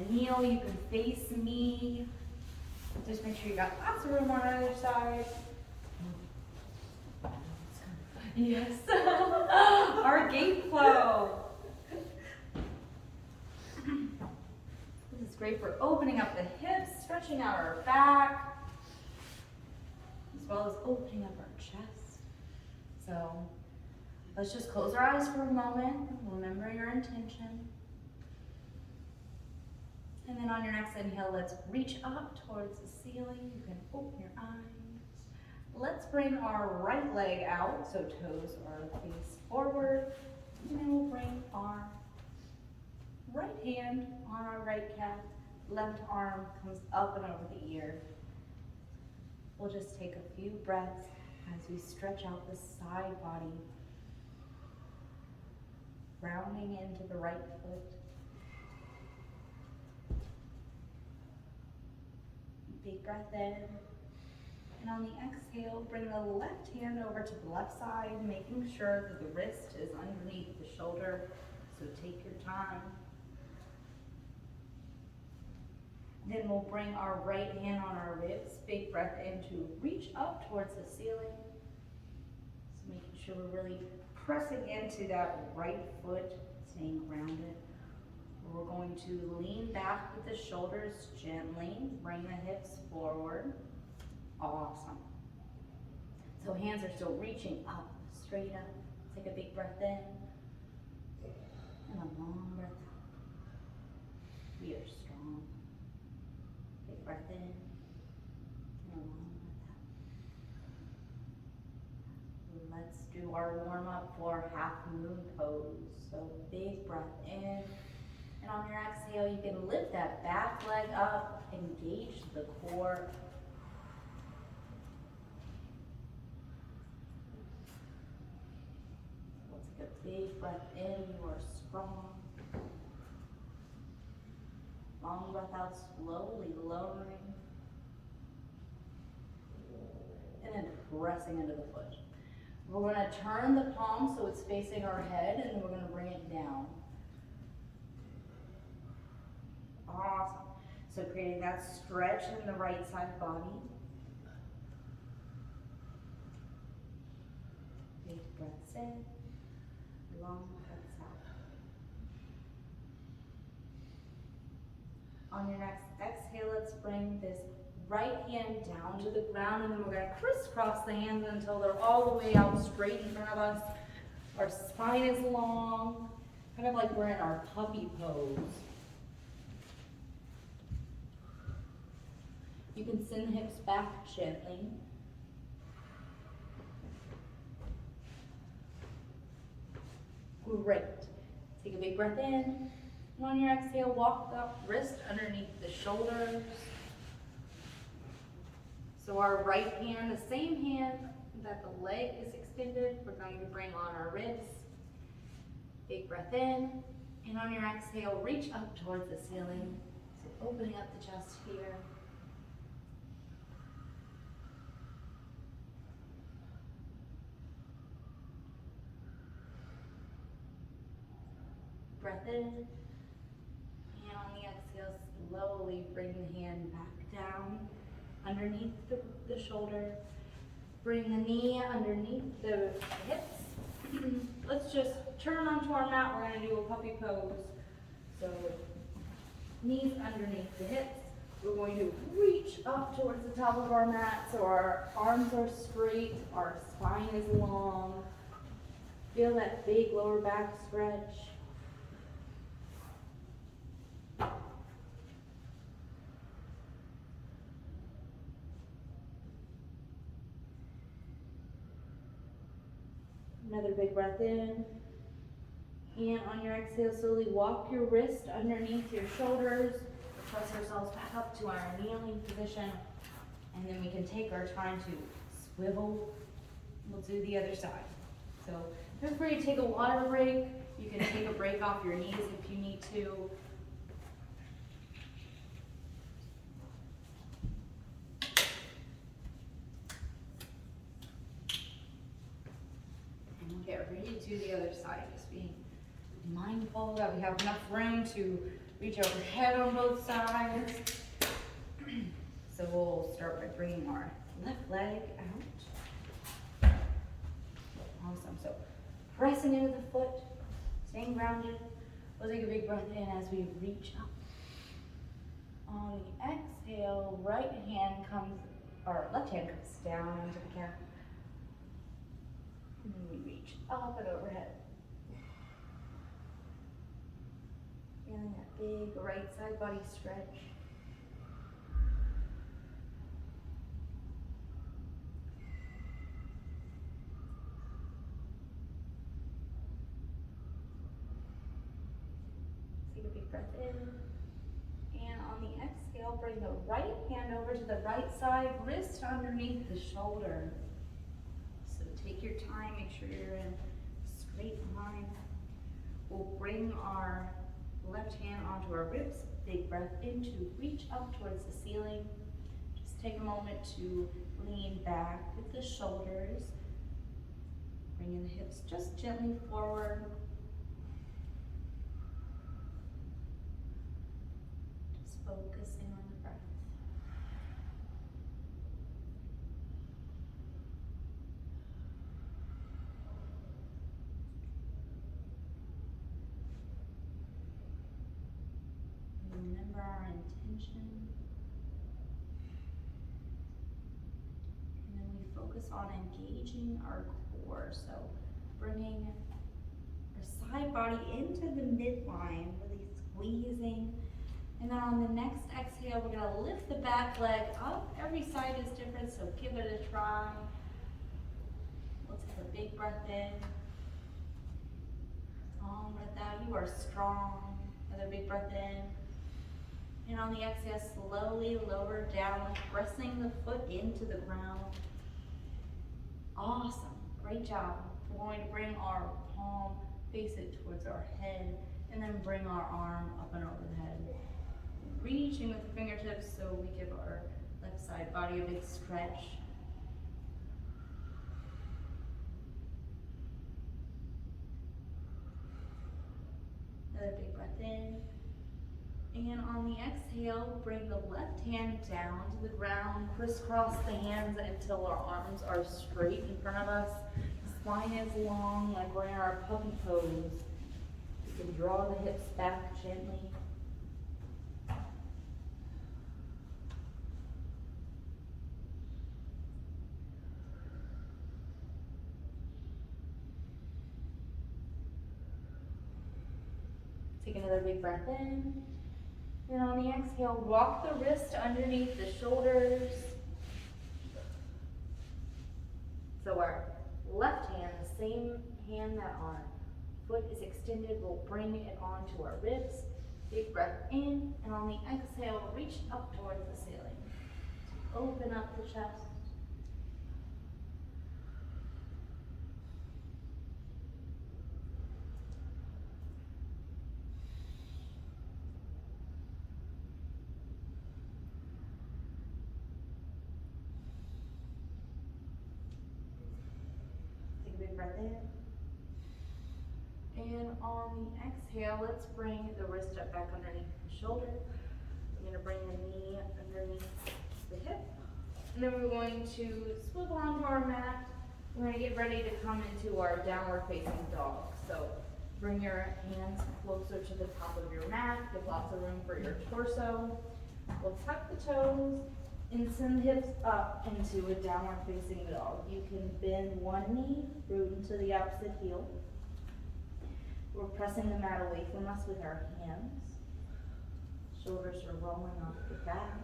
gonna kneel, you can face me. Just make sure you got lots of room on either side. Yes. Our gate flow. This is great for opening up the hips, stretching out our back, as well as opening up our chest. So let's just close our eyes for a moment. Remember your intention. And then on your next inhale, let's reach up towards the ceiling. You can open your eyes. Let's bring our right leg out, so toes are face forward. And then we'll bring our right hand on our right calf. Left arm comes up and over the ear. We'll just take a few breaths as we stretch out the side body, rounding into the right foot. Big breath in. And on the exhale, bring the left hand over to the left side, making sure that the wrist is underneath the shoulder. So take your time. Then we'll bring our right hand on our ribs. Big breath in to reach up towards the ceiling. So making sure we're really pressing into that right foot, staying grounded. We're going to lean back with the shoulders gently. Bring the hips forward. Awesome. So hands are still reaching up, straight up. Take a big breath in. And a long breath out. We are strong. Big breath in. And a long breath out. Let's do our warm up for half moon pose. So big breath in. And on your exhale, you can lift that back leg up, engage the core. Let's take a big breath in, you are strong. Long breath out, slowly lowering. And then pressing into the foot. We're going to turn the palm so it's facing our head, and then we're going to bring it down. Awesome. So creating that stretch in the right side body. Big breaths in, long breaths out. On your next exhale, let's bring this right hand down to the ground, and then we're going to crisscross the hands until they're all the way out straight in front of us. Our spine is long, kind of like we're in our puppy pose. You can send the hips back gently. Great. Take a big breath in. And on your exhale, walk the wrist underneath the shoulders. So our right hand, the same hand that the leg is extended, we're going to bring on our ribs. Big breath in. And on your exhale, reach up towards the ceiling. So opening up the chest here. Breath in, and on the exhale, slowly bring the hand back down underneath the shoulder. Bring the knee underneath the hips. Let's just turn onto our mat. We're going to do a puppy pose. So knees underneath the hips. We're going to reach up towards the top of our mat so our arms are straight, our spine is long. Feel that big lower back stretch. Another big breath in. And on your exhale, slowly walk your wrist underneath your shoulders. Press ourselves back up to our kneeling position. And then we can take our time to swivel. We'll do the other side. So feel free to take a water break. You can take a break off your knees if you need to. Get ready to do the other side. Just being mindful that we have enough room to Reach overhead on both sides. So we'll start by bringing our left leg out. Awesome. So pressing into the foot, staying grounded. We'll take a big breath in as we reach up. On the exhale, right hand comes, or left hand comes down into the calf. And then we reach up and overhead. Feeling that big right side body stretch. Take a big breath in. And on the exhale, bring the right hand over to the right side, wrist underneath the shoulder. So take your time, make sure you're in a straight line. We'll bring our left hand onto our ribs. Big breath in to reach up towards the ceiling. Just take a moment to lean back with the shoulders. Bringing the hips just gently forward. Just focusing on the breath. Remember our intention. And then we focus on engaging our core. So bringing our side body into the midline, really squeezing. And then on the next exhale, we're going to lift the back leg up. Every side is different, so give it a try. Let's have a big breath in. Long breath out. You are strong. Another big breath in. And on the exhale, slowly lower down, pressing the foot into the ground. Awesome. Great job. We're going to bring our palm, face it towards our head, and then bring our arm up and over the head. Reaching with the fingertips so we give our left side body a big stretch. Another big breath in. And on the exhale, bring the left hand down to the ground. Crisscross the hands until our arms are straight in front of us. Spine is long, like we're in our puppy pose. You can draw the hips back gently. Take another big breath in. And on the exhale, walk the wrist underneath the shoulders. So our left hand, the same hand that our foot is extended, we'll bring it onto our ribs. Big breath in, and on the exhale, reach up towards the ceiling. Open up the chest. Breath in. And on the exhale, let's bring the wrist up back underneath the shoulder. I'm going to bring the knee underneath the hip. And then we're going to swivel onto our mat. We're going to get ready to come into our downward facing dog. So bring your hands closer to the top of your mat. Give lots of room for your torso. We'll tuck the toes and send the hips up into a downward facing dog. You can bend one knee, root into the opposite heel. We're pressing the mat away from us with our hands. Shoulders are rolling off the back.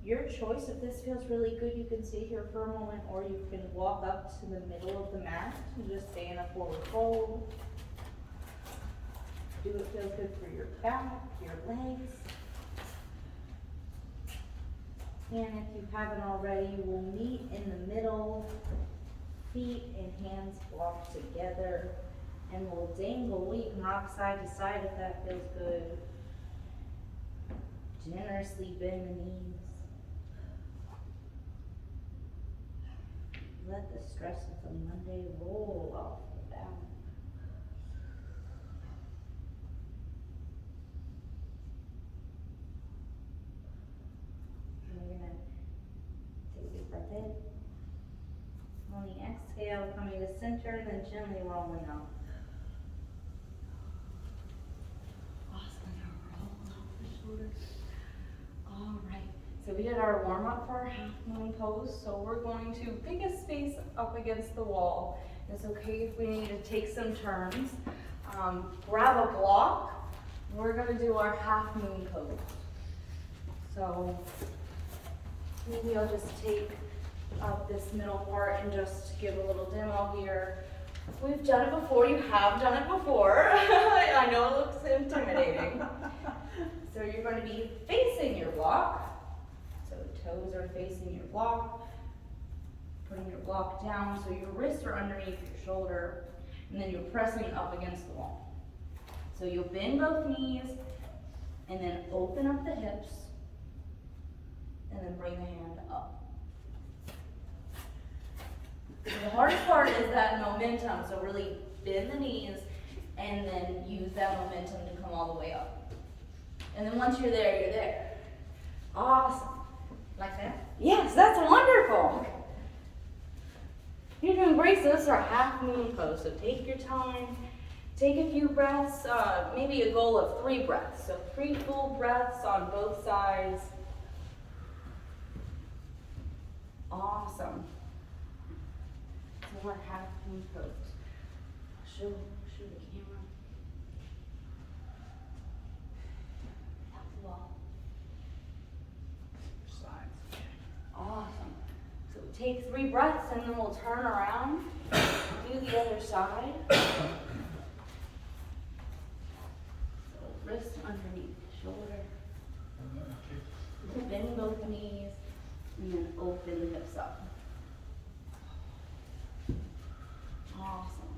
Your choice. If this feels really good, you can stay here for a moment, or you can walk up to the middle of the mat and just stay in a forward fold. Do what feels good for your back, your legs. And if you haven't already, we'll meet in the middle, feet and hands walk together, and we'll dangle. You can rock side to side if that feels good. Generously bend the knees. Let the stress of the Monday roll off the back. coming to center and then gently rolling out. Awesome, now roll out the shoulders. All right, so we did our warm up for our half moon pose, so we're going to pick a space up against the wall. It's okay if we need to take some turns. Grab a block. We're gonna do our half moon pose. So maybe I'll just take up this middle part and just give a little demo here. We've done it before, you have done it before. I know it looks intimidating. So you're going to be facing your block. So toes are facing your block. Putting your block down so your wrists are underneath your shoulder. And then you're pressing up against the wall. So you'll bend both knees and then open up the hips. And then bring the hand up. So the hardest part is that momentum, so really bend the knees and then use that momentum to come all the way up. And then once you're there, you're there. Awesome. Like that? Yes, that's wonderful. You're doing great. So this is our half moon pose. So take your time, take a few breaths, maybe a goal of 3 breaths. So 3 full breaths on both sides. Awesome. So our half moon pose. Show the camera. That's the wall. Sides. Awesome. So take 3 breaths and then we'll turn around. Do the other side. So wrist underneath the shoulder. Bend both knees. And then open the hips up. Awesome.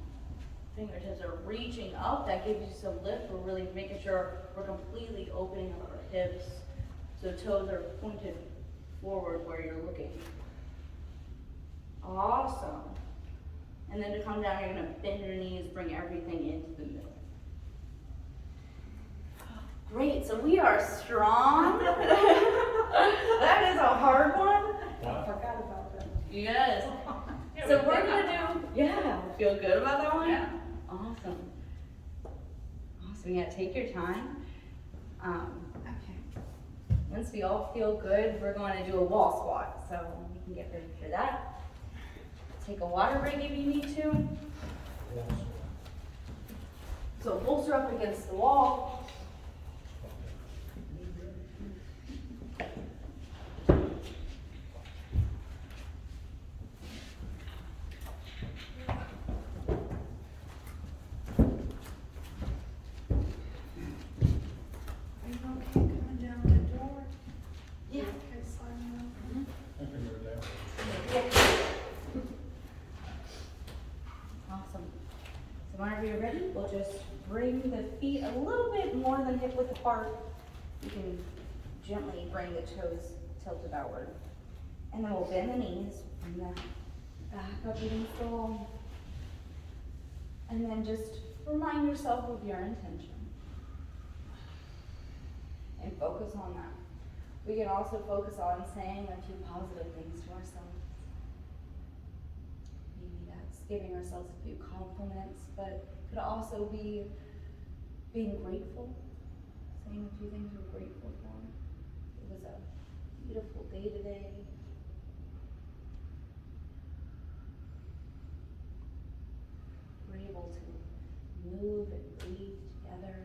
Fingertips are reaching up. That gives you some lift. We're really making sure we're completely opening up our hips. So toes are pointed forward where you're looking. Awesome. And then to come down, you're going to bend your knees, bring everything into the middle. Great, so we are strong. That is a hard one. I forgot about that. Yes. So we're gonna feel good about that one? Yeah. Awesome. Awesome, yeah, take your time. Okay. Once we all feel good, we're going to do a wall squat. So you can get ready for that. Take a water break if you need to. So bolster up against the wall. Whenever you're ready, we'll just bring the feet a little bit more than hip width apart. You can gently bring the toes tilted outward. And then we'll bend the knees, bring that back up against the wall. And then just remind yourself of your intention. And focus on that. We can also focus on saying a few positive things to ourselves. Giving ourselves a few compliments, but could also be being grateful, saying a few things we're grateful for. It was a beautiful day today. We're able to move and breathe together.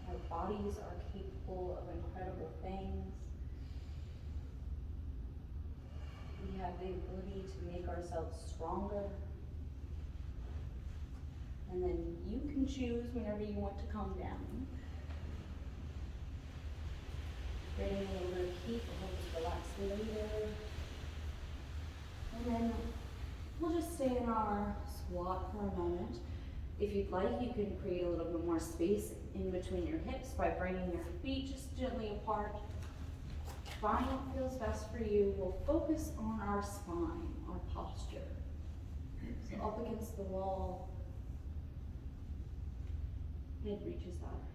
Our bodies are capable of incredible things. We have the ability to make ourselves stronger. And then you can choose whenever you want to come down. Bringing a little bit of heat to help us relax later. And then we'll just stay in our squat for a moment. If you'd like, you can create a little bit more space in between your hips by bringing your feet just gently apart. Find what feels best for you. We'll focus on our spine, our posture. So up against the wall, head reaches out.